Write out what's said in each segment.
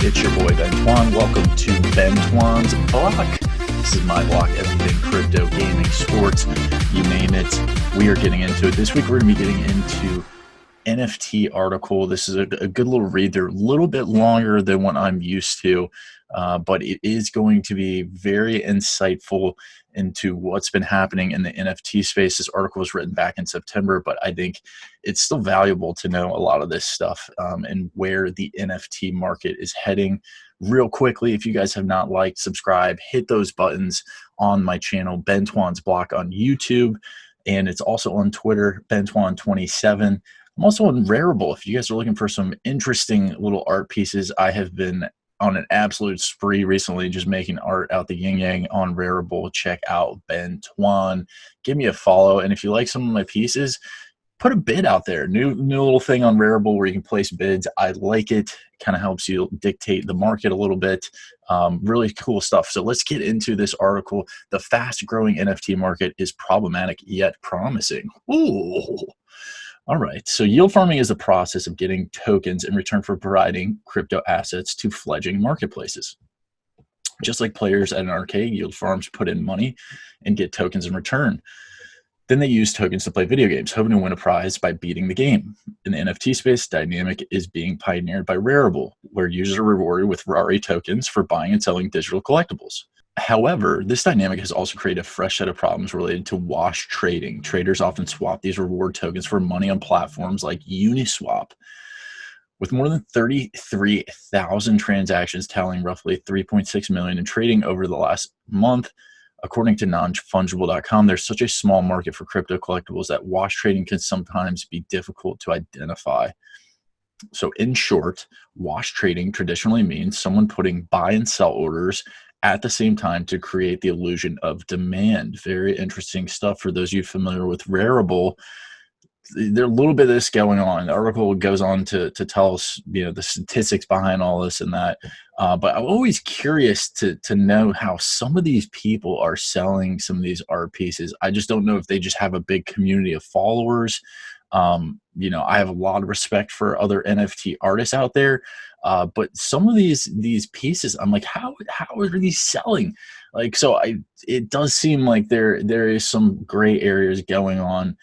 It's your boy Bentwan. Welcome to Bentwan's Block. This is my block, everything crypto, gaming, sports, you name it. We are getting into it. This week we're going to be getting into NFT article. This is a good little read. They're a little bit longer than what I'm used to, but it is going to be very insightful into what's been happening in the NFT space. This article was written back in September, but I think it's still valuable to know a lot of this stuff and where the NFT market is heading. Real quickly, if you guys have not liked, subscribe, hit those buttons on my channel, Bentwan's Block on YouTube, and it's also on Twitter, Bentwan27. I'm also on Rarible. If you guys are looking for some interesting little art pieces, I have been on an absolute spree recently, just making art out the yin yang on Rarible. Check out Bentwan. Give me a follow. And if you like some of my pieces, put a bid out there. New little thing on Rarible where you can place bids. I like it. Kind of helps you dictate the market a little bit. Really cool stuff. So let's get into this article. The fast growing NFT market is problematic yet promising. Ooh. All right, so yield farming is the process of getting tokens in return for providing crypto assets to fledgling marketplaces. Just like players at an arcade, yield farms put in money and get tokens in return. Then they use tokens to play video games, hoping to win a prize by beating the game. In the NFT space, dynamic is being pioneered by Rarible, where users are rewarded with RARI tokens for buying and selling digital collectibles. However, this dynamic has also created a fresh set of problems related to wash trading. Traders often swap these reward tokens for money on platforms like Uniswap. With more than 33,000 transactions tallying roughly 3.6 million in trading over the last month, according to nonfungible.com, there's such a small market for crypto collectibles that wash trading can sometimes be difficult to identify. So in short, wash trading traditionally means someone putting buy and sell orders at the same time to create the illusion of demand. Very interesting stuff for those of you familiar with Rarible. There's a little bit of this going on. The article goes on to tell us, the statistics behind all this and that. But I'm always curious to know how some of these people are selling some of these art pieces. I just don't know if they just have a big community of followers. I have a lot of respect for other NFT artists out there. But some of these pieces, I'm like, how are these selling? It does seem like there is some gray areas going on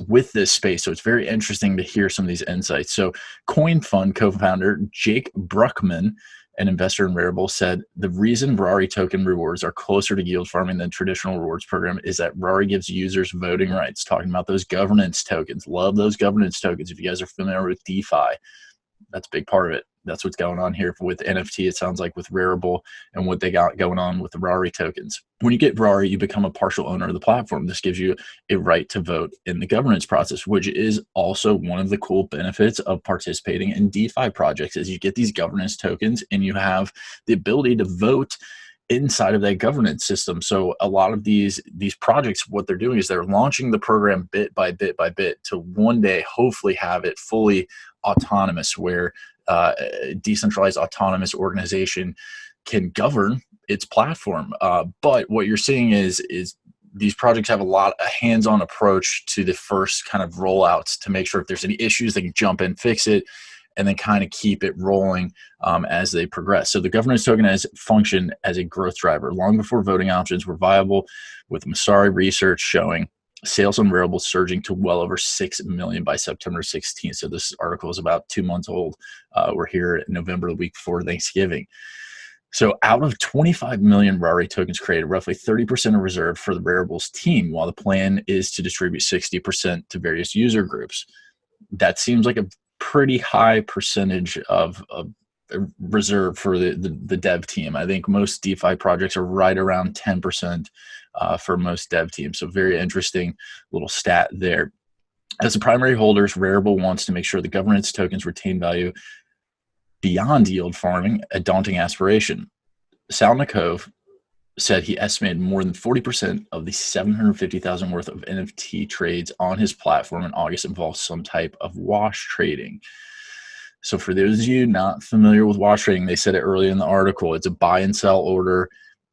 with this space. So it's very interesting to hear some of these insights. So CoinFund co-founder Jake Bruckman, an investor in Rarible, said the reason RARI token rewards are closer to yield farming than traditional rewards program is that RARI gives users voting rights. Talking about those governance tokens. Love those governance tokens. If you guys are familiar with DeFi, that's a big part of it. That's what's going on here with NFT. It sounds like with Rarible and what they got going on with the RARI tokens. When you get RARI, you become a partial owner of the platform. This gives you a right to vote in the governance process, which is also one of the cool benefits of participating in DeFi projects is you get these governance tokens and you have the ability to vote inside of that governance system. So a lot of these projects, what they're doing is they're launching the program bit by bit by bit to one day hopefully have it fully autonomous, where a decentralized autonomous organization can govern its platform. But what you're seeing is these projects have a hands-on approach to the first kind of rollouts to make sure if there's any issues, they can jump in, fix it, and then kind of keep it rolling as they progress. So the governance token has functioned as a growth driver long before voting options were viable, with Masari research showing sales on Rarible surging to well over 6 million by September 16th. So this article is about 2 months old. We're here in November, the week before Thanksgiving. So out of 25 million RARI tokens created, roughly 30% are reserved for the Rarible's team, while the plan is to distribute 60% to various user groups. That seems like a pretty high percentage of reserve for the dev team. I think most DeFi projects are right around 10% for most dev teams. So very interesting little stat there. As the primary holders, Rarible wants to make sure the governance tokens retain value beyond yield farming, a daunting aspiration. Salnikov said he estimated more than 40% of the 750,000 worth of NFT trades on his platform in August involved some type of wash trading. So for those of you not familiar with wash trading, they said it earlier in the article, it's a buy and sell order,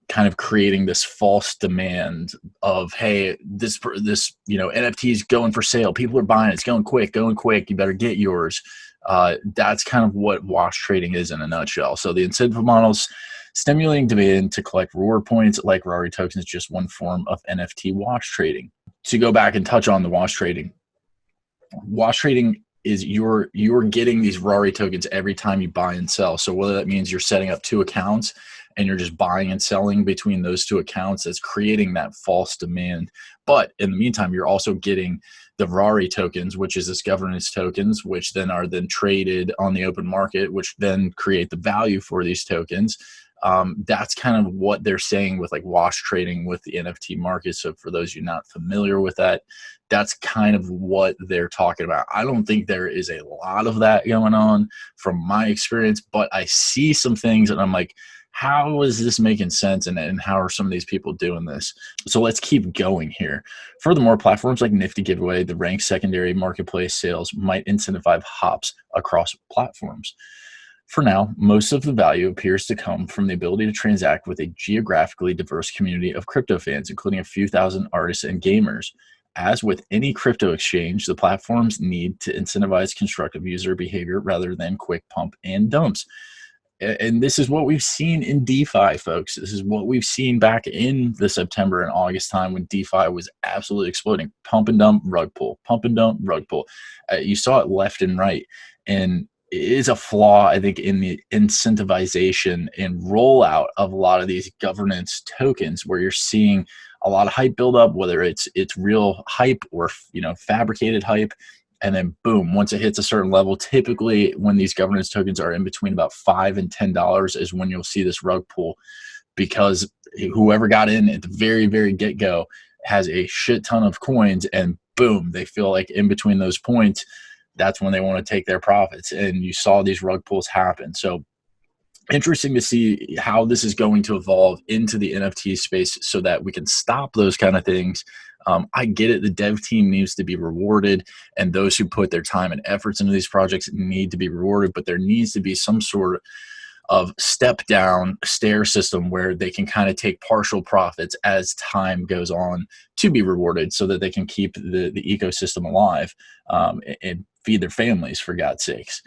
kind of creating this false demand of, hey, this NFT is going for sale. People are buying it. It's going quick, you better get yours. That's kind of what wash trading is in a nutshell. So the incentive models stimulating demand to collect reward points like RARI tokens is just one form of NFT wash trading. To go back and touch on the wash trading is you're getting these RARI tokens every time you buy and sell. So whether that means you're setting up two accounts and you're just buying and selling between those two accounts, that's creating that false demand. But in the meantime, you're also getting the RARI tokens, which is this governance tokens, which then are then traded on the open market, which then create the value for these tokens. That's kind of what they're saying with like wash trading with the NFT market. So for those of you not familiar with that, that's kind of what they're talking about. I don't think there is a lot of that going on from my experience, but I see some things and I'm like, how is this making sense? And how are some of these people doing this? So let's keep going here. Furthermore, platforms like Nifty Giveaway, the ranked secondary marketplace sales might incentivize hops across platforms. For now, most of the value appears to come from the ability to transact with a geographically diverse community of crypto fans, including a few thousand artists and gamers. As with any crypto exchange, the platforms need to incentivize constructive user behavior rather than quick pump and dumps. And this is what we've seen in DeFi, folks. This is what we've seen back in the September and August time when DeFi was absolutely exploding. Pump and dump, rug pull, pump and dump, rug pull. You saw it left and right. And it is a flaw, I think, in the incentivization and rollout of a lot of these governance tokens where you're seeing a lot of hype build up, whether it's real hype or fabricated hype. And then boom, once it hits a certain level, typically when these governance tokens are in between about $5 and $10 is when you'll see this rug pull, because whoever got in at the very, very get-go has a shit ton of coins, and boom, they feel like in between those points, that's when they want to take their profits. And you saw these rug pulls happen. So interesting to see how this is going to evolve into the NFT space so that we can stop those kind of things. I get it. The dev team needs to be rewarded, and those who put their time and efforts into these projects need to be rewarded, but there needs to be some sort of step down stair system where they can kind of take partial profits as time goes on to be rewarded so that they can keep the ecosystem alive and feed their families, for God's sakes.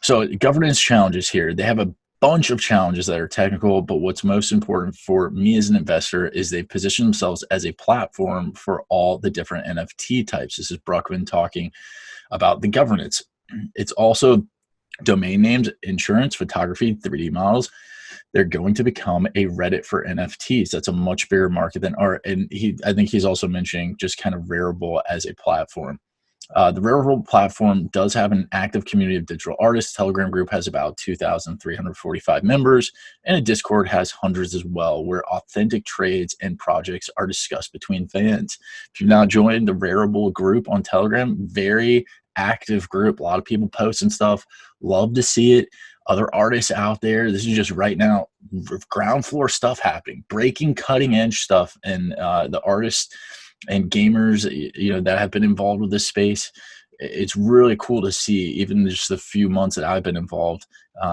So governance challenges here. They have a bunch of challenges that are technical, but what's most important for me as an investor is they position themselves as a platform for all the different NFT types. This is Bruckman talking about the governance. It's also domain names, insurance, photography, 3D models. They're going to become a Reddit for NFTs. That's a much bigger market than art. And I think he's also mentioning just kind of Rarible as a platform. The Rarible platform does have an active community of digital artists. Telegram group has about 2,345 members, and a Discord has hundreds as well, where authentic trades and projects are discussed between fans. If you've not joined the Rarible group on Telegram, very active group. A lot of people posting stuff. Love to see it. Other artists out there. This is just right now ground floor stuff happening, breaking cutting edge stuff, and the artists and gamers, that have been involved with this space. It's really cool to see, even just the few months that I've been involved,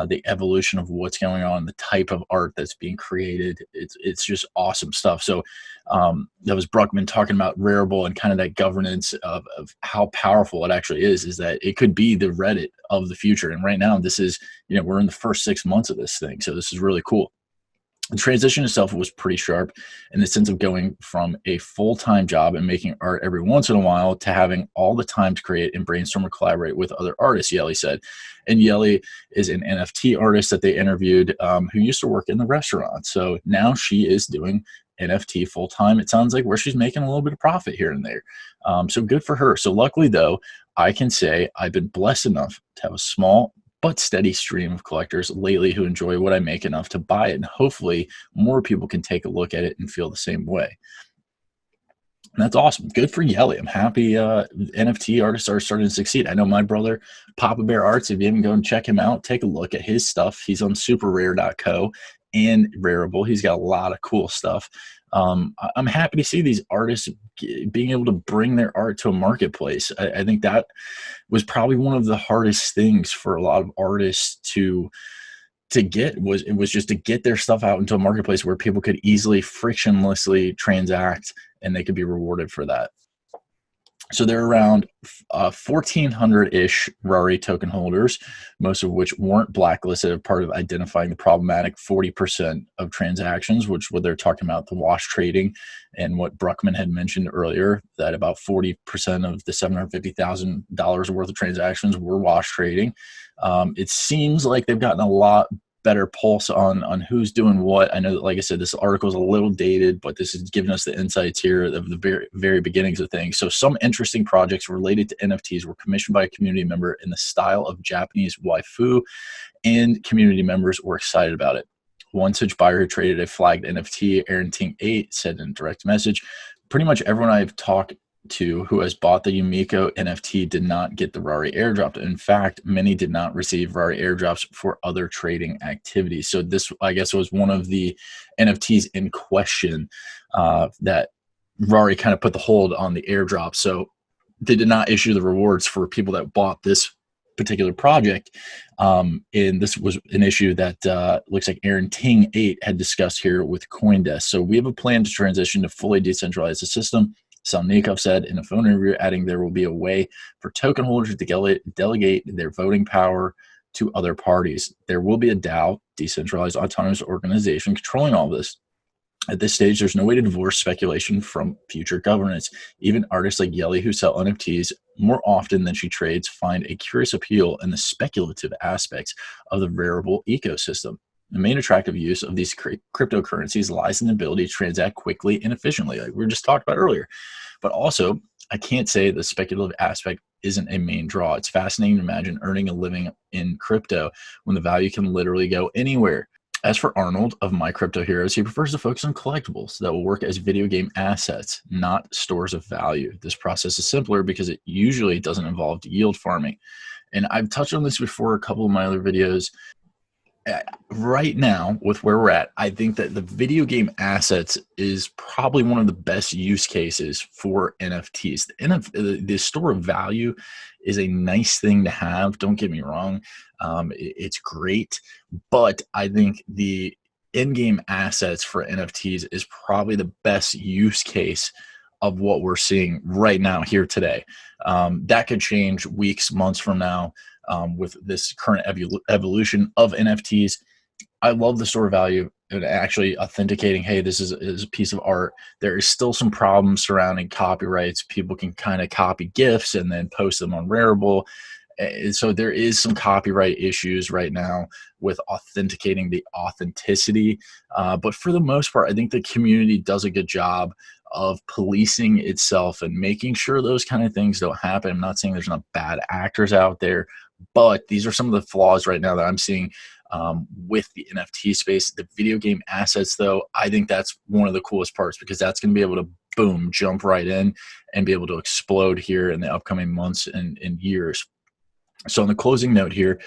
the evolution of what's going on, the type of art that's being created. It's just awesome stuff. So that was Bruckman talking about Rarible and kind of that governance of how powerful it actually is that it could be the Reddit of the future. And right now, this is, we're in the first 6 months of this thing. So this is really cool. The transition itself was pretty sharp in the sense of going from a full-time job and making art every once in a while to having all the time to create and brainstorm and collaborate with other artists, Yelly said. And Yelly is an NFT artist that they interviewed who used to work in the restaurant. So now she is doing NFT full-time, it sounds like, where she's making a little bit of profit here and there. So good for her. So luckily, though, I can say I've been blessed enough to have a small but steady stream of collectors lately who enjoy what I make enough to buy it. And hopefully more people can take a look at it and feel the same way. And that's awesome. Good for Yelly. I'm happy NFT artists are starting to succeed. I know my brother, Papa Bear Arts, if you haven't go and check him out, take a look at his stuff. He's on superrare.co and Rarible. He's got a lot of cool stuff. I'm happy to see these artists being able to bring their art to a marketplace. I think that was probably one of the hardest things for a lot of artists to get was just to get their stuff out into a marketplace where people could easily frictionlessly transact and they could be rewarded for that. So there are around 1,400-ish RARI token holders, most of which weren't blacklisted as part of identifying the problematic 40% of transactions, which what they're talking about, the wash trading, and what Bruckman had mentioned earlier, that about 40% of the $750,000 worth of transactions were wash trading. It seems like they've gotten a lot better pulse on who's doing what. I know that, like I said, this article is a little dated, but this is giving us the insights here of the very, very beginnings of things. So some interesting projects related to NFTs were commissioned by a community member in the style of Japanese waifu, and community members were excited about it. One such buyer who traded a flagged NFT, Aaron Ting 8, said in a direct message, pretty much everyone I've talked to who has bought the Yumiko NFT did not get the RARI airdrop. In fact, many did not receive RARI airdrops for other trading activities. So this, I guess, was one of the NFTs in question that RARI kind of put the hold on the airdrop. So they did not issue the rewards for people that bought this particular project. And this was an issue that looks like Aaron Ting 8 had discussed here with CoinDesk. So we have a plan to transition to fully decentralize the system, Salnikov said in a phone interview, adding there will be a way for token holders to delegate their voting power to other parties. There will be a DAO, decentralized autonomous organization, controlling all this. At this stage, there's no way to divorce speculation from future governance. Even artists like Yelly, who sell NFTs more often than she trades, find a curious appeal in the speculative aspects of the Rarible ecosystem. The main attractive use of these cryptocurrencies lies in the ability to transact quickly and efficiently, like we were just talked about earlier. But also, I can't say the speculative aspect isn't a main draw. It's fascinating to imagine earning a living in crypto when the value can literally go anywhere. As for Arnold of My Crypto Heroes, he prefers to focus on collectibles that will work as video game assets, not stores of value. This process is simpler because it usually doesn't involve yield farming. And I've touched on this before in a couple of my other videos. Right now, with where we're at, I think that the video game assets is probably one of the best use cases for NFTs. The store of value is a nice thing to have. Don't get me wrong. It's great. But I think the in-game assets for NFTs is probably the best use case of what we're seeing right now here today. That could change weeks, months from now. With this current evolution of NFTs, I love the store value and actually authenticating, hey, this is a piece of art. There is still some problems surrounding copyrights. People can kind of copy GIFs and then post them on Rarible. So there is some copyright issues right now with authenticating the authenticity. But for the most part, I think the community does a good job of policing itself and making sure those kind of things don't happen. I'm not saying there's not bad actors out there, but these are some of the flaws right now that I'm seeing with the NFT space. The video game assets, though, I think that's one of the coolest parts because that's going to be able to, boom, jump right in and be able to explode here in the upcoming months and years. So on the closing note here,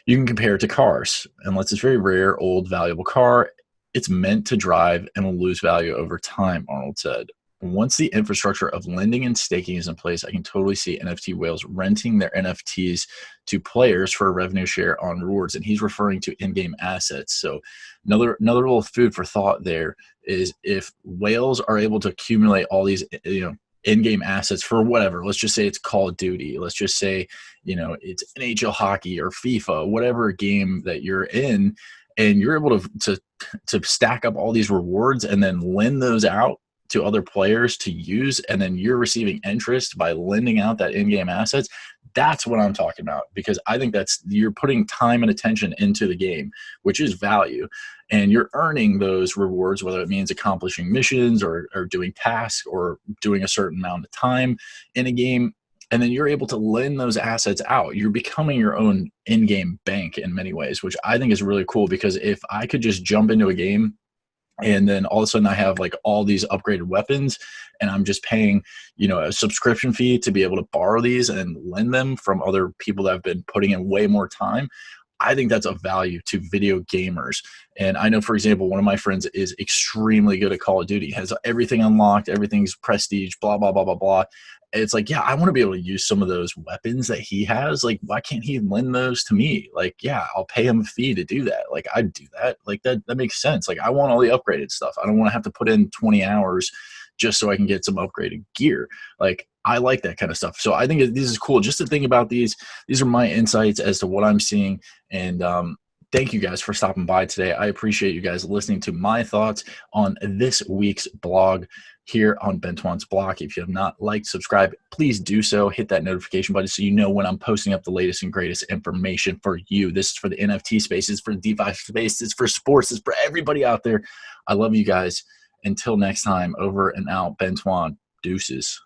you can compare it to cars. Unless it's a very rare, old, valuable car, it's meant to drive and will lose value over time, Arnold said. Once the infrastructure of lending and staking is in place, I can totally see NFT whales renting their NFTs to players for a revenue share on rewards. And he's referring to in-game assets. So another little food for thought there is if whales are able to accumulate all these, in-game assets for whatever, let's just say it's Call of Duty, let's just say, it's NHL hockey or FIFA, whatever game that you're in, and you're able to stack up all these rewards and then lend those out to other players to use, and then you're receiving interest by lending out that in-game assets. That's what I'm talking about, because I think you're putting time and attention into the game, which is value, and you're earning those rewards, whether it means accomplishing missions or doing tasks or doing a certain amount of time in a game. And then you're able to lend those assets out. You're becoming your own in-game bank in many ways, which I think is really cool, because if I could just jump into a game and then all of a sudden I have like all these upgraded weapons and I'm just paying, a subscription fee to be able to borrow these and lend them from other people that have been putting in way more time, I think that's of value to video gamers. And I know, for example, one of my friends is extremely good at Call of Duty, has everything unlocked, everything's prestige, blah, blah, blah, blah, blah. It's like, yeah, I want to be able to use some of those weapons that he has. Like, why can't he lend those to me? Like, yeah, I'll pay him a fee to do that. Like, I'd do that. Like, that makes sense. Like, I want all the upgraded stuff. I don't want to have to put in 20 hours just so I can get some upgraded gear. Like, I like that kind of stuff. So I think this is cool just to think about these. These are my insights as to what I'm seeing. And thank you guys for stopping by today. I appreciate you guys listening to my thoughts on this week's blog here on Bentwan's Block. If you have not liked, subscribe, please do so. Hit that notification button so you know when I'm posting up the latest and greatest information for you. This is for the NFT space, it's for the DeFi space, it's for sports, it's for everybody out there. I love you guys. Until next time, over and out. Bentwan, deuces.